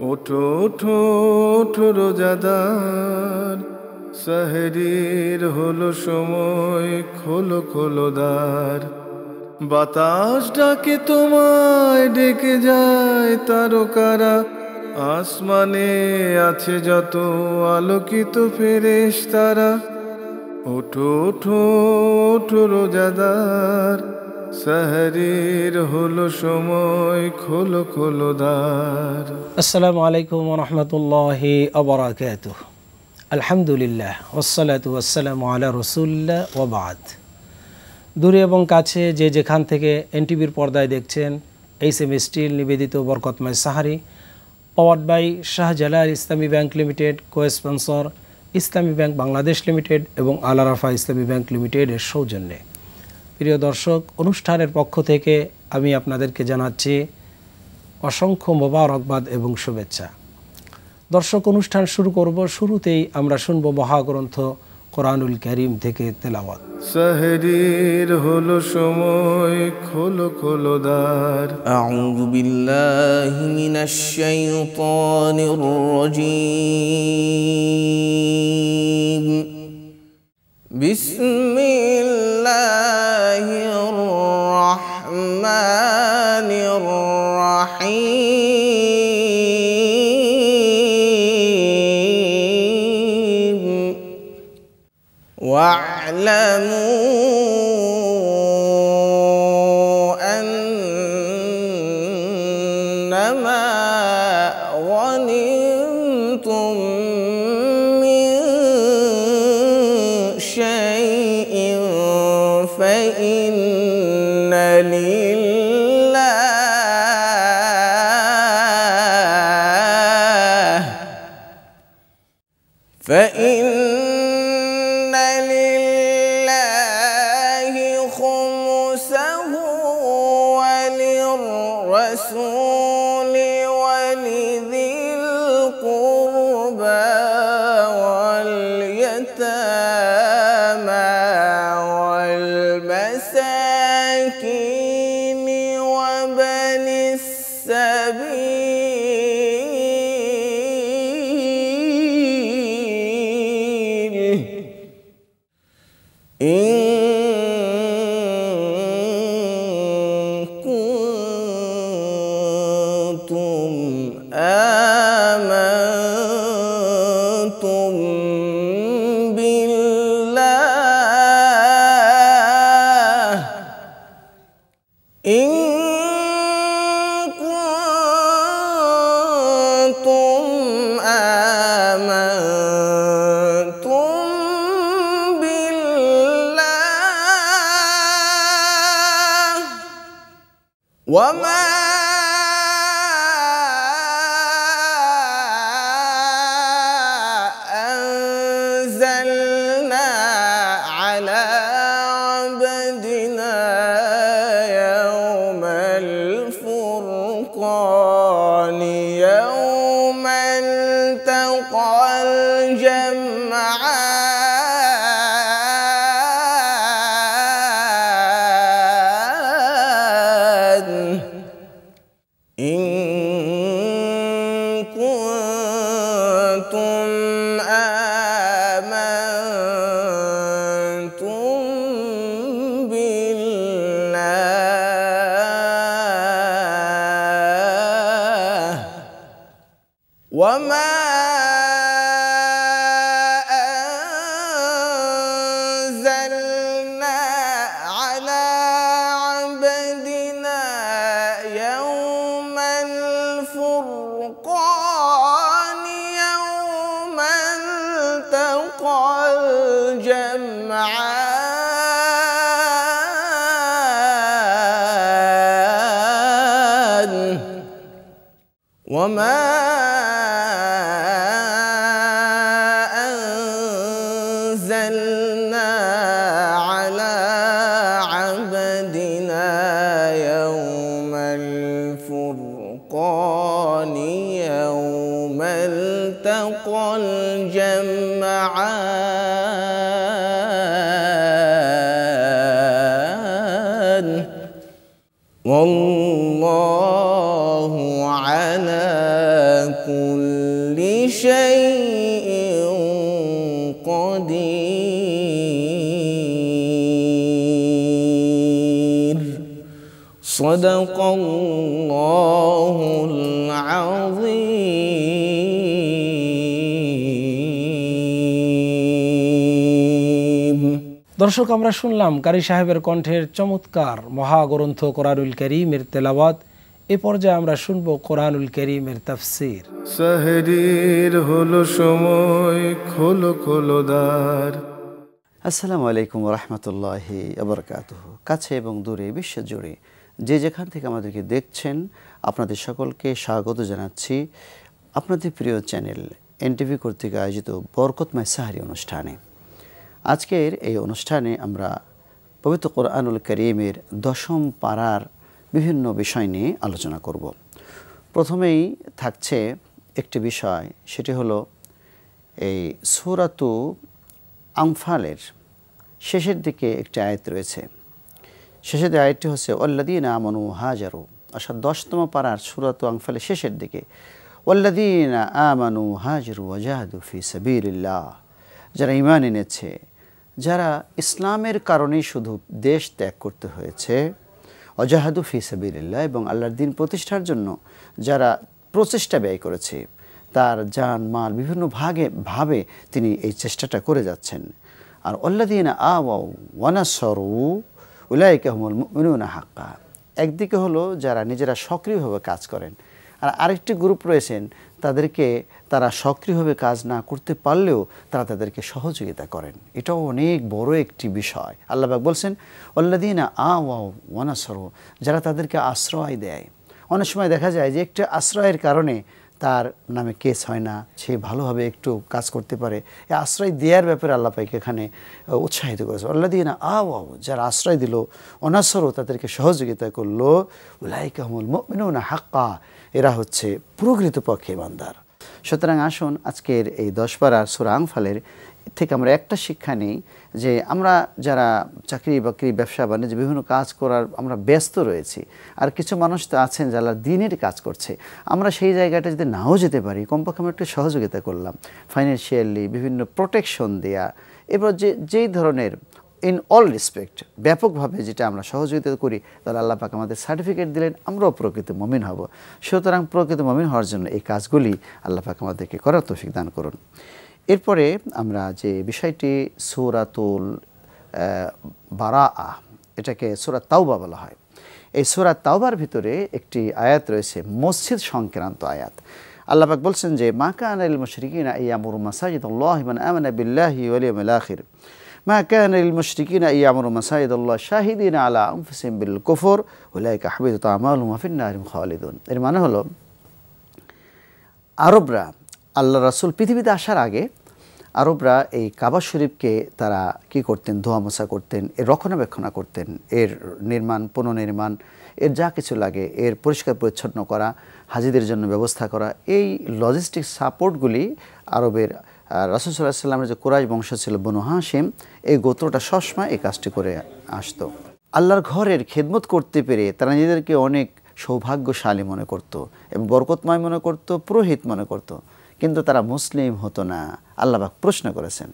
ওঠো ওঠো ওঠো রোজাদার, সেহরির হলো সময়, খোলো খোলো দ্বার। বাতাস ডাকে তোমায়, ডেকে যায় তারকারা, আসমানে আছে যত আলোকিত ফেরেশতারা। ওঠো ওঠো ওঠো রোজাদার, সেহরির হলো সময়, খোলো খোলো দ্বার। আসসালামু আলাইকুম ওয়া রাহমাতুল্লাহি ওয়া বারাকাতুহু। আলহামদুলিল্লাহ ওয়াসসালাতু ওয়াসসালামু আলা রাসূলিল্লাহ ওয়া বা'দ। দূরে এবং কাছে যে যেখান থেকে এনটিভির পর্দায় দেখছেন, এইচএম স্টিল নিবেদিত বরকতময় sehri, powered by Shahjalal Islami bank limited, co-sponsor Islami bank Bangladesh limited এবং আল আরাফা ইসলামী ব্যাংক লিমিটেডের সৌজন্যে। প্রিয় দর্শক, অনুষ্ঠানের পক্ষ থেকে আমি আপনাদেরকে জানাচ্ছি অসংখ্য মোবারকবাদ এবং শুভেচ্ছা। দর্শক, অনুষ্ঠান শুরু করব। শুরুতেই আমরা শুনব মহাগ্রন্থ কোরআনুল কারীম থেকে তেলাওয়াত। সেহরির হলো সময়, খোলো খোলো দ্বার। আউযু বিল্লাহি মিনাশ শাইতানির রাজীম। বিসমিল্লাহির রাহমানির রাহিম। ওয়া'লামু আন্নামা গনিমতুম মিন শাইইন ফাইন্না লিল্লাহি খুমুসাহু ওয়া লিররাসূলি ওয়া লিযিল কুরবা ওয়াল ইয়াতামা ওয়াল মাসাকিনি ওয়া বানিস সাবিল ইন কুনতুম আমানতুম বিল্লাহ ইন কুনতুম আমানতুম বিল্লাহ ওয়া মা أنزلنا على عبدنا يوم الفرقان يوم التقى الجمعان إن كنتم آمنتم بالله وما أنزلنا على عبدنا يوم الفرقان يوم التقى الجمعان وما أنزلنا على عبدنا يوم الفرقان يوم التقى الجمعان والله على كل شيء قدير صدق الله العظيم দর্শক, আমরা শুনলাম কারি সাহেবের কণ্ঠের চমৎকার মহাগ্রন্থ কোরআনুল কারীমের তেলাওয়াত। এ পর্যায়ে আমরা শুনব কোরআনুল কারীমের তাফসীর। সাহরির হলো সময়, খোলো খোলো দ্বার। আসসালামু আলাইকুম রহমতুল্লাহি আবরকাতুহু। কাছে এবং দূরে বিশ্বজুড়ে যে যেখান থেকে আমাদেরকে দেখছেন, আপনাদের সকলকে স্বাগত জানাচ্ছি আপনাদের প্রিয় চ্যানেল এনটিভি কর্তৃক আয়োজিত বরকতময় সাহরি অনুষ্ঠানে। আজকের এই অনুষ্ঠানে আমরা পবিত্র কোরআনুল কারীমের 10ম পারার বিভিন্ন বিষয় নিয়ে আলোচনা করব। প্রথমেই থাকছে একটি বিষয়, সেটি হলো এই সূরাতু আনফালের শেষের দিকে একটি আয়াত রয়েছে। শেষের আয়াতটি হচ্ছে ওয়াল্লাযীনা আমানু হাজারু, অর্থাৎ 10তম পারার সূরাতু আনফালের শেষের দিকে ওয়াল্লাযীনা আমানু হাজারু ওয়াজাহাদু ফি সাবিলিল্লাহ, যারা ঈমান এনেছে, যারা ইসলামের কারণেই শুধু দেশ ত্যাগ করতে হয়েছে, ওয়াজাহাদু ফি সাবিলিল্লাহ, এবং আল্লাহর দ্বীন প্রতিষ্ঠার জন্য যারা প্রচেষ্টা ব্যয় করেছে, তার জান মাল বিভিন্ন ভাবে তিনি এই চেষ্টাটা করে যাচ্ছেন। আর ওয়াল্লাযীনা আওয়াউ ওয়া নাসারু উলাইকা হুমুল মুমিনুনা হাক্কা, একদিকে হলো যারা নিজেরা সক্রিয়ভাবে কাজ করেন, আর আরেকটি গ্রুপ রয়েছেন তারা সক্রিয়ভাবে কাজ না করতে পারলেও তারা তাদেরকে সহযোগিতা করেন। এটাও অনেক বড় একটি বিষয়। আল্লাহ পাক বলছেন ওয়াল্লাযীনা আওয়াউ ওয়া নাসারু, যারা তাদেরকে আশ্রয় দেয়। অনেক সময় দেখা যায় যে একটা আশ্রয়ের কারণে তার নামে কেস হয় না, সে ভালোভাবে একটু কাজ করতে পারে। এই আশ্রয় দেওয়ার ব্যাপারে আল্লাহ পাক এখানে উৎসাহিত করেছে। ওয়াল্লাযীনা আওয়াউ, যারা আশ্রয় দিল, ওয়া নাসারু, তাদেরকে সহযোগিতা করলো, উলাইকা হুমুল মুমিনুনা হাক্কা, এরা হচ্ছে প্রকৃতপক্ষে ঈমানদার। সুতরাং আসুন আজকের এই 10 পারার সূরা আনফালের থেকে আমরা একটা শিক্ষা নিই যে আমরা যারা চাকরি বাকরি ব্যবসা বাণিজ্য বিভিন্ন কাজ করার আমরা ব্যস্ত রয়েছি, আর কিছু মানুষ তো আছেন যারা দিনের কাজ করছে, আমরা সেই জায়গাটা যদি নাও যেতে পারি, কমপক্ষে আমরা একটু সহযোগিতা করলাম, ফাইন্যান্সিয়ালি বিভিন্ন প্রোটেকশন দেয়া, এবার যেই ধরনের ইন অল রেসপেক্ট ব্যাপকভাবে যেটা আমরা সহযোগিতা করি, তাহলে আল্লাহ পাক আমাদের সার্টিফিকেট দিলেন, আমরাও প্রকৃত মুমিন হব। সুতরাং প্রকৃত মুমিন হওয়ার জন্য এই কাজগুলি আল্লাহ পাক আমাদেরকে করার তৌফিক দান করুন। এরপরে আমরা যে বিষয়টি সূরাতুল বারাআ, এটাকে সূরা তাওবা বলা হয়, এই সূরা তাওবার ভিতরে একটি আয়াত রয়েছে মসজিদ সংক্রান্ত আয়াত। আল্লাহ পাক বলছেন যে মা কানা লিল মুশরিকিনা ইয়ামুরু মাসাজিদাল্লাহি মান আমানা বিল্লাহি ওয়াল ইয়াউমিল আখির মা কানা লিল মুশরিকিনা ইয়ামুরু মাসাজিদাল্লাহি শাহিদিনা আলা আনফুসিহিম বিল কুফর উলাইকা হাবিতাত আমালুহুম ওয়া ফিন নারিহিম খালিদুন। এর মানে হলো আরবরা, আল্লাহ রাসূল পৃথিবীতে আসার আগে আরবরা এই কাবা শরীফকে তারা কি করতেন, ধোয়া মোছা করতেন, এর রক্ষণাবেক্ষণা করতেন, এর নির্মাণ পুনর্নির্মাণ, এর যা কিছু লাগে, এর পরিষ্কার পরিচ্ছন্ন করা, হাজিদের জন্য ব্যবস্থা করা, এই লজিস্টিক সাপোর্টগুলি আরবের রাসূল সাল্লাল্লাহু আলাইহি ওয়াসাল্লামের যে কুরাইশ বংশ ছিল বনু হাশিম, এই গোত্রটা সবসময় এই কাজটি করে আসতো। আল্লাহর ঘরের খেদমত করতে পেরে তারা নিজেদেরকে অনেক সৌভাগ্যশালী মনে করত এবং বরকতময় মনে করত, পুরোহিত মনে করত, কিন্তু তারা মুসলিম হতো না। আল্লাহ পাক প্রশ্ন করেছেন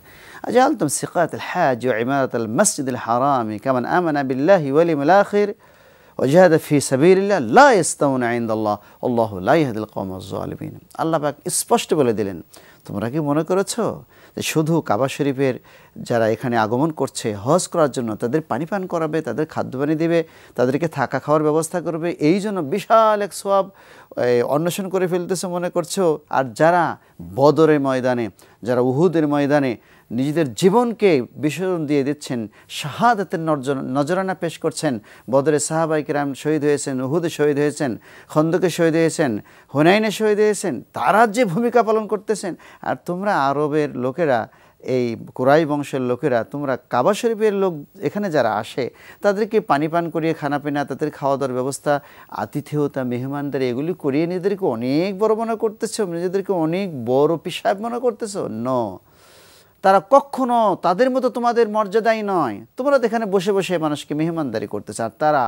আজালতুম সিকাতাল হাজ ওয়া ইমারাতাল মসজিদিল হারামি কামান আমানা বিল্লাহি ওয়াল ইয়াউমিল আখির ওয়া জাহাদা ফি সাবিলিল্লাহ লা ইস্তাউনা ইনদাল্লাহ আল্লাহু লা ইয়াহদিল কওমাজ জালিমিন। আল্লাহ পাক স্পষ্ট বলে দিলেন, তোমরা কি মনে করেছো যে শুধু কাবা শরীফের যারা এখানে আগমন করছে হজ করার জন্য তাদের পানি পান করাবে, তাদের খাদ্য পানি দেবে, তাদেরকে থাকা খাওয়ার ব্যবস্থা করবে, এই জন্য বিশাল এক সওয়াব অন্বেষণ করে ফেলতেছে মনে করছো? আর যারা বদরের ময়দানে, যারা উহুদের ময়দানে নিজেদের জীবনকে বিসর্জন দিয়ে দিচ্ছেন, শাহাদাতের নজরানা পেশ করছেন, বদরে সাহাবায়ে কেরাম শহীদ হয়েছেন, উহুদে শহীদ হয়েছেন, খন্দকে শহীদ হয়েছেন, হুনাইনে শহীদ হয়েছেন, তারা যে ভূমিকা পালন করতেছেন, আর তোমরা আরবের লোকেরা, এই কুরাইশ বংশের লোকেরা, তোমরা কাবা শরীফের লোক এখানে যারা আসে তাদেরকে পানি পান করিয়ে, খানাপিনা, তাদের খাওয়া দাওয়ার ব্যবস্থা, আতিথেয়তা, মেহমানদারি এগুলি করিয়ে নিজেদেরকে অনেক বড় মনে করতেছো, নিজেদেরকে অনেক বড় পিশাব মনে করতেছো। তারা কখনো তাদের মতো তোমাদের মর্যাদাই নয়। তোমরা তো এখানে বসে বসে মানুষকে মেহমানদারি করতেছে, আর তারা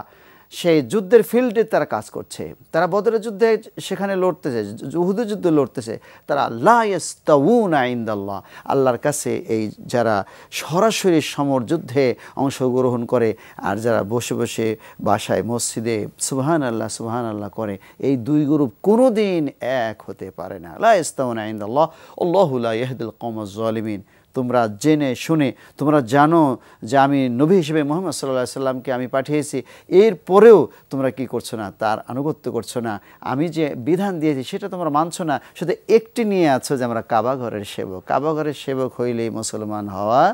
সেই যুদ্ধের ফিল্ডে তারা কাজ করছে, তারা বদরের যুদ্ধে সেখানে লড়তেছে, উহুদের যুদ্ধে লড়তেছে, তারা লা ইয়াস্তাউনা ইনদাল্লাহ, আল্লাহর কাছে এই যারা সরাসরি সমর যুদ্ধে অংশগ্রহণ করে আর যারা বসে বসে বাসায় মসজিদে সুবহানাল্লাহ করে, এই দুই গ্রুপ কোনোদিন এক হতে পারে না। লা ইয়াস্তাউনা ইনদাল্লাহ আল্লাহু লা ইয়াহদিল কওমাজ জালিমিন। তোমরা জেনে শুনে তোমরা জানো যে আমি নবী হিসেবে মুহাম্মদ সাল্লাল্লাহু আলাইহি সাল্লামকে আমি পাঠিয়েছি, এরপরেও তোমরা কি করছো না, তার আনুগত্য করছো না, আমি যে বিধান দিয়েছি সেটা তোমরা মানছো না, শুধু একটি নিয়ে আছো যে আমরা কাবা ঘরের সেবক। কাবা ঘরের সেবক হইলেই মুসলমান হওয়া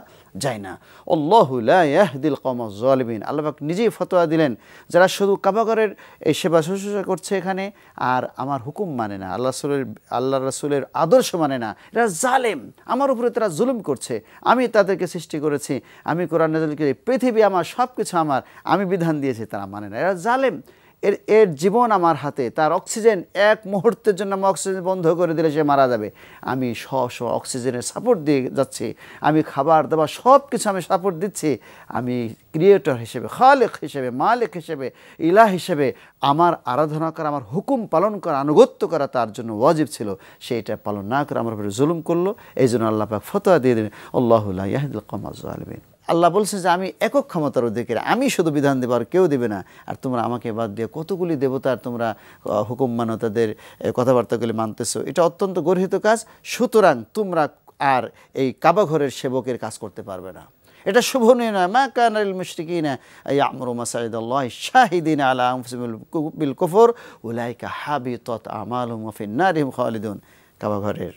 যায় না। আল্লাহু লা ইয়াহদিল কওমাজ জালিমিন, আল্লাহ পাক নিজেই ফতোয়া দিলেন যারা শুধু কাবা ঘরের এই সেবা শুশ্রূষা করছে এখানে আর আমার হুকুম মানে না, আল্লাহ রাসূলের আদর্শ মানে না, এরা জালেম, আমার উপরে তারা জুলুম করছে। আমি তাদেরকে সৃষ্টি করেছি, আমি কোরআন নাযিল করেছি, পৃথিবী আমার, সব কিছু আমার, আমি বিধান দিয়েছি, তারা মানে না, এরা জালেম। এর জীবন আমার হাতে, তার অক্সিজেন এক মুহূর্তের জন্য আমি অক্সিজেন বন্ধ করে দিলে সে মারা যাবে, আমি অক্সিজেনের সাপোর্ট দিয়ে যাচ্ছি, আমি খাবার দাবার সব কিছু আমি সাপোর্ট দিচ্ছি, আমি ক্রিয়েটর হিসেবে, খালেক হিসেবে, মালিক হিসেবে, ইলাহ হিসেবে আমার আরাধনা করা, আমার হুকুম পালন করা, আনুগত্য করা তার জন্য ওয়াজিব ছিল, সেইটা পালন না করে আমার উপরে জুলুম করলো। এই জন্য আল্লাহ পাক ফতোয়া দিয়ে দিলেন আল্লাহু লা ইয়াহদিল কওমাজ জালিমিন। আল্লাহ বলছে যে আমি একক ক্ষমতার অধিকারী, আমি শুধু বিধান দেবো আর কেউ দেবে না, আর তোমরা আমাকে বাদ দিয়ে কতগুলি দেবতার তোমরা হুকুম মানো, তাদের কথাবার্তাগুলি মানতেছো, এটা অত্যন্ত গর্হিত কাজ। সুতরাং তোমরা আর এই কাবা ঘরের সেবকের কাজ করতে পারবে না, এটা শোভনীয় নয়। মা কানা লিল মুশরিকিনা ইয়ামুরু মাসাজিদাল্লাহি শাহিদিনা আলা আনফুসিহিম বিল কুফর উলাইকা হাবিতাত আমালুহুম ওয়া ফিন নারিহিম খালিদুন। কাবা ঘরের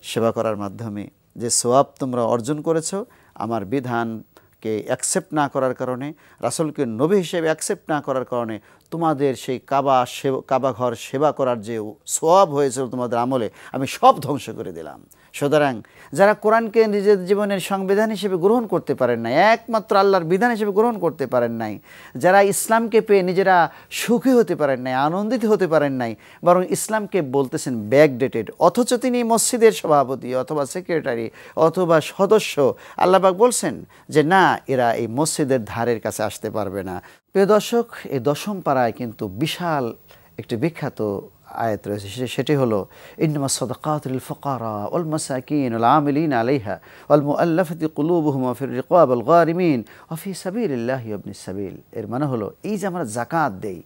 সেবা করার মাধ্যমে যে সওয়াব তোমরা অর্জন করেছো, আমার বিধানকে অ্যাকসেপ্ট না করার কারণে, রাসূলকে নবী হিসেবে অ্যাকসেপ্ট না করার কারণে তোমাদের সেই কাবা ঘর সেবা করার যে সওয়াব হয়েছিল তোমাদের আমলে, আমি সব ধ্বংস করে দিলাম। সুতরাং যারা কোরআনকে নিজের জীবনের সংবিধান হিসেবে গ্রহণ করতে পারেন নাই, একমাত্র আল্লাহর বিধান হিসেবে গ্রহণ করতে পারেন নাই, যারা ইসলামকে পেয়ে নিজেরা সুখী হতে পারেন নাই, আনন্দিত হতে পারেন নাই, বরং ইসলামকে বলতেছেন ব্যাকডেটেড, অথচ তিনি মসজিদের সভাপতি অথবা সেক্রেটারি অথবা সদস্য, আল্লাহ পাক বলছেন যে না, এরা এই মসজিদের ধারের কাছে আসতে পারবে না। প্রিয় দর্শক, এই 10ম পারায় কিন্তু বিশাল একটি বিখ্যাত আয়াত রয়েছে, সেটি হলো ইন্নামাস সাদাকাতু লিল ফুকারা ওয়াল মাসাকিন ওয়াল আমিলিনা আলাইহা ওয়াল মুআল্লাফাতি কুলুবুহুম ওয়া ফির রিকাব ওয়াল গারিমিন ওয়া ফি সাবিলিল্লাহি ওয়া ইবনিস সাবিল। এর মানে হলো এই যে আমরা যাকাত দেই,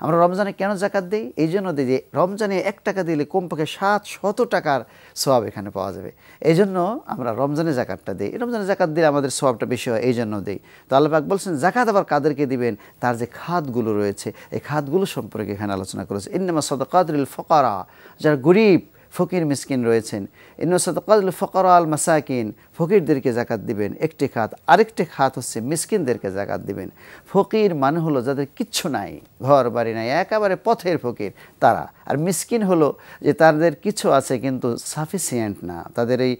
আমরা রমজানে কেন যাকাত দেই? এই জন্য দিই যে রমজানে 1 টাকা দিলে কমপক্ষে 700 টাকার সওয়াব এখানে পাওয়া যাবে, এই জন্য আমরা রমজানে যাকাতটা দিই। রমজানে যাকাত দিলে আমাদের সওয়াবটা বেশি হয়, এই জন্য দিই। তো আল্লাহ পাক বলছেন যাকাত আবার কাদেরকে দিবেন, তার যে খাতগুলো রয়েছে এই খাতগুলো সম্পর্কে এখানে আলোচনা করেছে। ইন্নামাস সাদাকাতু লিল ফুকারা, যারা গরিব ফকির মিসকিন রয়েছেন, ইন্নামাস সাদাকাতু লিল ফুকারা আল মাসাকিন, ফকিরদেরকে যাকাত দিবেন একটি খাত, আরেকটি খাত হচ্ছে মিসকিনদেরকে যাকাত দিবেন। ফকির মানে হলো যাদের কিচ্ছু নাই, ঘর বাড়ি নাই, একেবারে পথের ফকির তারা। আর মিসকিন হলো যে তাদের কিছু আছে কিন্তু সাফিসিয়েন্ট না, তাদের এই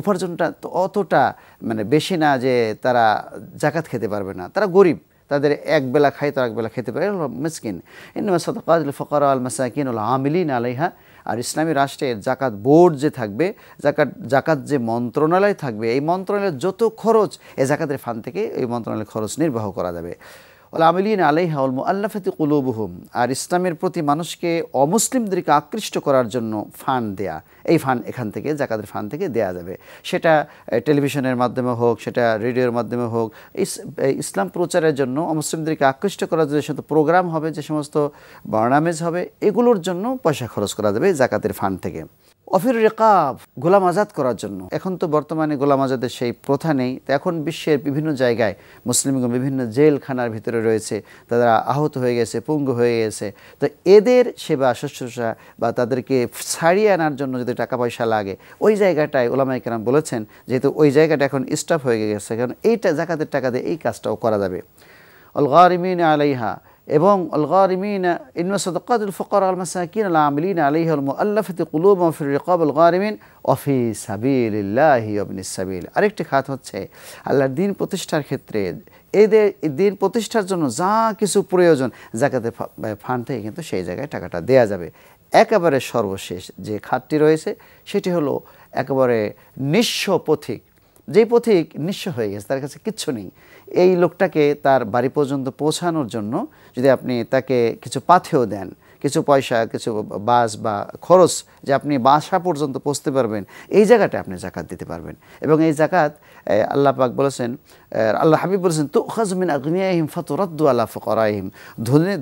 উপার্জনটা অতটা মানে বেশি না যে তারা যাকাত খেতে পারবে না, তারা গরিব, তাদের এক বেলা খাই তার এক বেলা খেতে পারে, মিসকিন। ইন্নামাস সাদাকাতু লিল ফুকারা আল মাসাকিন ওয়াল আমিলিনা আলাইহা। আর ইসলামী রাষ্ট্রের জাকাত বোর্ড যে থাকবে, জাকাত যে মন্ত্রণালয় থাকবে, এই মন্ত্রণালয়ের যত খরচ এই জাকাতের ফান্ড থেকে এই মন্ত্রণালয়ের খরচ নির্বাহ করা যাবে। ওয়াল আমিলিনা আলাইহা ওয়াল মুআল্লাফাতি কুলুবুহুম, আর ইসলামের প্রতি মানুষকে অমুসলিমদেরকে আকৃষ্ট করার জন্য ফান্ড দেয়া, এই ফান্ড এখান থেকে জাকাতের ফান্ড থেকে দেয়া যাবে। সেটা টেলিভিশনের মাধ্যমে হোক, সেটা রেডিওর মাধ্যমে হোক, ইসলাম প্রচারের জন্য অমুসলিমদেরকে আকৃষ্ট করার যে সমস্ত প্রোগ্রাম হবে, যে সমস্ত বার্নামেজ হবে, এগুলোর জন্য পয়সা খরচ করা যাবে জাকাতের ফান্ড থেকে। অফির রেকাব, গোলাম আজাদ করার জন্য। এখন তো বর্তমানে গোলাম আজাদের সেই প্রথা নেই, তো এখন বিশ্বের বিভিন্ন জায়গায় মুসলিমগণ বিভিন্ন জেলখানার ভিতরে রয়েছে, তারা আহত হয়ে গেছে, পঙ্গু হয়ে গেছে। তো এদের সেবা শুশ্রূষা বা তাদেরকে ছাড়িয়ে আনার জন্য যদি টাকা পয়সা লাগে, ওই জায়গাটায় ওলামায়ে কেরাম বলেছেন যেহেতু ওই জায়গাটা এখন স্টপ হয়ে গেছে, কারণ এইটা জাকাতের টাকা দিয়ে এই কাজটাও করা যাবে। আল গারিমিনা আলাইহা, এবং আল গারিমিনা ইন্নামাস সাদাকাতু লিল ফুকারা আল মাসাকিন আল আমিলিনা আলাইহা ওয়াল মুআল্লাফাতি কুলুবুহুম ওয়া ফির রিকাব আল গারিমিন ওয়া ফি সাবিলিল্লাহি ওয়া ইবনিস সাবিল। আরেকটি খাত হচ্ছে আল্লাহর দ্বীন প্রতিষ্ঠার ক্ষেত্রে এদের দ্বীন প্রতিষ্ঠার জন্য যা কিছু প্রয়োজন জাকাতের ফান্ড থেকে কিন্তু সেই জায়গায় টাকাটা দেয়া যাবে। একেবারে সর্বশেষ যে খাতটি রয়েছে সেটি হলো একেবারে নিঃস্ব পথিক যেই পথিক নিঃস্ব হয়ে গেছে, তার কাছে কিচ্ছু নেই, এই লোকটাকে তার বাড়ি পর্যন্ত পৌঁছানোর জন্য যদি আপনি তাকে কিছু পাথেয় দেন, কিছু পয়সা, কিছু বাস বা খরচ, যে আপনি বাসা পর্যন্ত পৌঁছতে পারবেন, এই জায়গাটা আপনি জাকাত দিতে পারবেন। এবং এই জাকাত আল্লাহ পাক বলেছেন, আল্লাহ হাবিব বলেছেন, তুখাজ মিন আগনিয়াহিম ফাতুরাদ্দু আলা ফুকারাইহিম,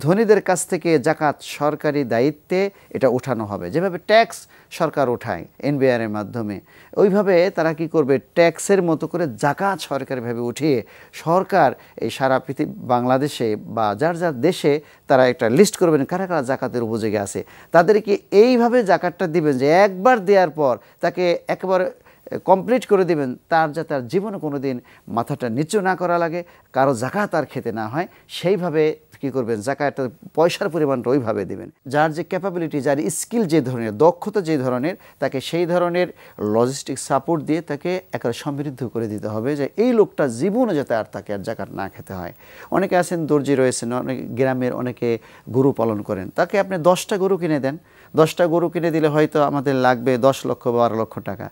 ধনীদের কাছ থেকে জাকাত সরকারি দায়িত্বে এটা উঠানো হবে। যেভাবে ট্যাক্স সরকার ওঠায় এনবিআর এর মাধ্যমে, ওইভাবে তারা কি করবে, ট্যাক্সের মতো করে জাকাত সরকারিভাবে উঠিয়ে সরকার এই সারা পৃথিবী বাংলাদেশে বা যার যার দেশে তারা একটা লিস্ট করবেন কারা কারা জাকাতের উপযোগী আছে, তাদেরকে এইভাবে জাকাতটা দিবেন যে একবার দেওয়ার পর তাকে একেবারে কমপ্লিট করে দিবেন, তার যাতে তার জীবনে কোনো দিন মাথাটা নিচু না করা লাগে, কারো জাকাত আর খেতে না হয়, সেইভাবে কী করবেন, জাকাতটা পয়সার পরিমাণটা ওইভাবে দেবেন। যার যে ক্যাপাবিলিটি, যার স্কিল যে ধরনের, দক্ষতা যে ধরনের, তাকে সেই ধরনের লজিস্টিক সাপোর্ট দিয়ে তাকে একেবারে সমৃদ্ধ করে দিতে হবে, যে এই লোকটা জীবনে যাতে আর তাকে আর জাকাত না খেতে হয়। অনেকে আছেন দর্জি রয়েছেন, অনেক গ্রামের অনেকে গরু পালন করেন, তাকে আপনি 10টা গরু কিনে দেন, 10টা গরু কিনে দিলে হয়তো আমাদের লাগবে 10 লক্ষ বা 12 লক্ষ টাকা,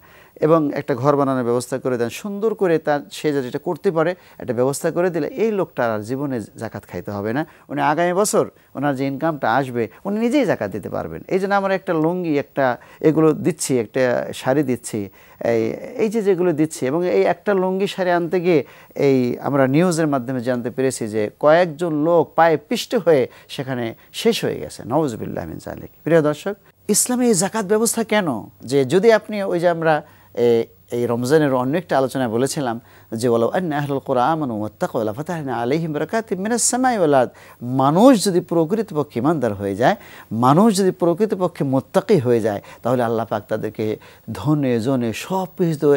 এবং একটা ঘর বানানোর ব্যবস্থা করে দেন, সুন্দর করে তার সে যেটা করতে পারে একটা ব্যবস্থা করে দিলে এই লোকটা আর জীবনে জাকাত খাইতে হবে না। উনি আগামী বছর ওনার যে ইনকামটা আসবে উনি নিজেই জাকাত দিতে পারবেন। এই জন্য আমরা একটা লুঙ্গি, একটা এগুলো দিচ্ছি, একটা শাড়ি দিচ্ছি, এই যেগুলো দিচ্ছি, এবং এই একটা লুঙ্গি শাড়ি আনতে গিয়ে এই আমরা নিউজের মাধ্যমে জানতে পেরেছি যে কয়েকজন লোক পায়ে পিষ্ট হয়ে সেখানে শেষ হয়ে গেছে। নাউজুবিল্লাহ মিন যালিক। প্রিয় দর্শক, ইসলামে এই জাকাত ব্যবস্থা কেন, যে যদি আপনি ওই যে আমরা এই রমজানের অন্য একটা আলোচনায় বলেছিলাম যে ওয়ালাউ আন্না আহলুল কুরআন আমানু ওয়াত্তাকু লাফাতাহনা আলাইহিম বারাকাতিম মিনাস সামাই ওয়াল আরদ, মানুষ যদি প্রকৃতপক্ষে ঈমানদার হয়ে যায়, মানুষ যদি প্রকৃতপক্ষে মুত্তাকি হয়ে যায়, তাহলে আল্লাহ পাক তাদেরকে ধনে জনে সব কিছু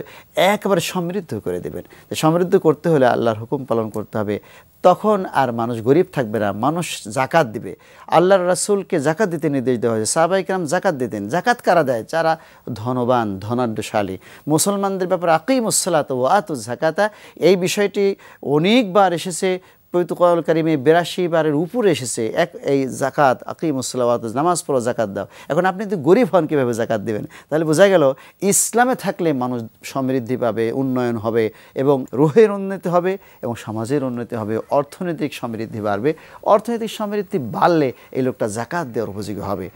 একেবারে সমৃদ্ধ করে দেবেন। সমৃদ্ধ করতে হলে আল্লাহর হুকুম পালন করতে হবে, তখন আর মানুষ গরিব থাকবে না, মানুষ জাকাত দিবে। আল্লাহর রাসূলকে জাকাত দিতে নির্দেশ দেওয়া হয়েছে, সাহাবায়ে কেরাম জাকাত দিতেন। জাকাত কারা দেয়? যারা ধনবান, ধনাঢ্যশালী। মুসলমানদের ব্যাপারে আকিমুস সালাতা ওয়া আতুজ যাকাতা, এই বিষয়টি অনেকবার এসেছে পবিত্র কোরআনুল কারীমে 82 বারের উপরে এসেছে এই জাকাত, আকিমুস সালাওয়াত, নামাজ পড়ো, জাকাত দাও। এখন আপনি যদি গরিব হন কীভাবে জাকাত দেবেন? তাহলে বোঝা গেল ইসলামে থাকলে মানুষ সমৃদ্ধি পাবে, উন্নয়ন হবে, এবং রুহের উন্নতি হবে, এবং সমাজের উন্নতি হবে, অর্থনৈতিক সমৃদ্ধি বাড়বে। অর্থনৈতিক সমৃদ্ধি বাড়লে এই লোকটা জাকাত দেওয়ার উপযোগী হবে।